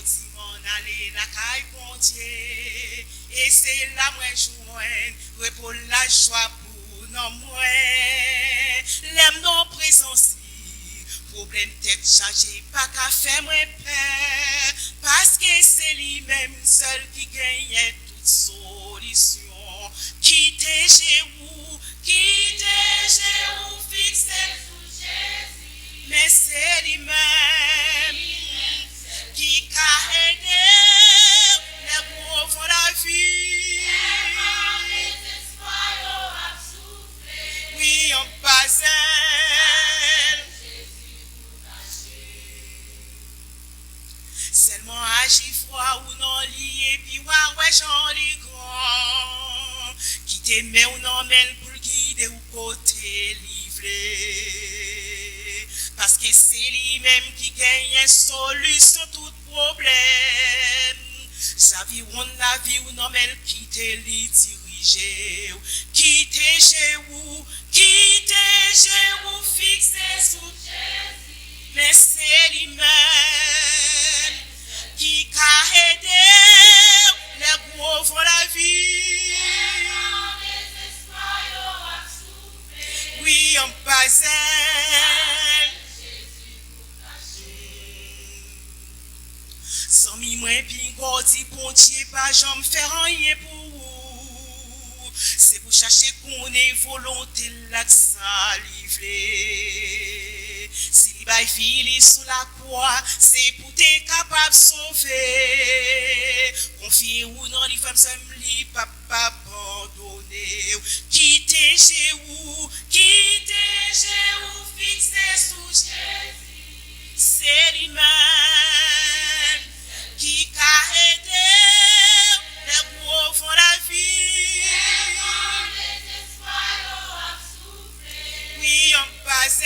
dit mon aller la caille bon Dieu. Et c'est là moi joindre, repos la joie pour non moi. L'aime non présence, problème tête chargée, pas qu'à faire moi peur. Parce que c'est lui-même seul qui gagne toute solution. Quittez chez vous, fixez sous Jésus. Mais c'est lui-même qui a aidé les pauvres la vie. Oui, on passe. Seulement agit froid ou non lié, puis ouais, j'en lis grand. Qui t'aimait ou non mène pour guider ou côté livré. Parce que c'est lui-même qui gagne solution tout problème. Sa vie ou la vie ou non mène qui te li diriger. Quittez chez vous, fixez sous Jésus. Mais c'est lui-même qui a aidé les pauvres la vie. Oui, on passe. Sans mi moins pingo dit bon Dieu pas j'en faire rien pour vous. C'est pour chercher qu'on ait volonté là que ça livré. Si il va filer sous la croix, c'est pour t'être capable de sauver. Confiez ou non, les femmes s'aiment, les papas abandonnés. Quittez chez vous, fixez sous Jésus. C'est lui-même qui a aidé les pauvres la vie. Oui, on passe.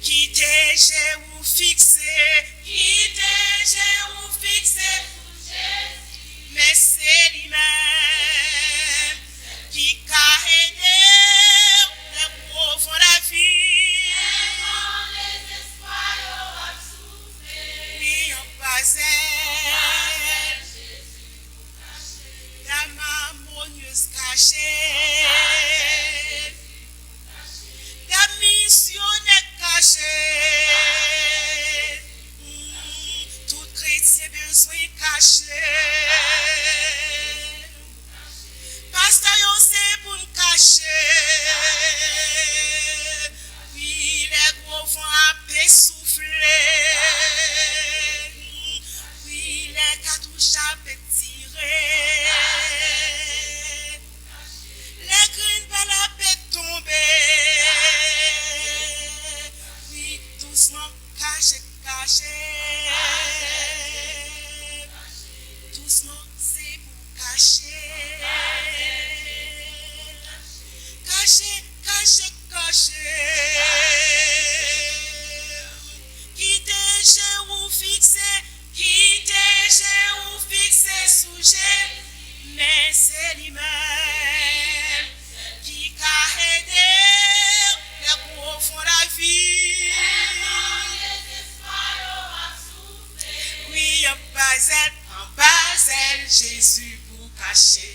Quittez chez vous, fixez sous Jésus. Mais c'est lui-même qui a aidé les pauvres la vie. Oui, on passe. La marmonneuse cachée. La missionnaire cachée. Tout chrétien besoin caché. Pasteur, c'est pour nous cacher. Oui, les gros vents à souffler. Oui, les cartouches à tirer. Les graines belles à tomber. Oui, doucement, caché. Doucement, c'est pour cacher. Caché. Quittez chez vous, fixez sous Jésus. Mais c'est lui-même qui a aidé les pauvres la vie. Oui, en bas, Jésus pour cacher.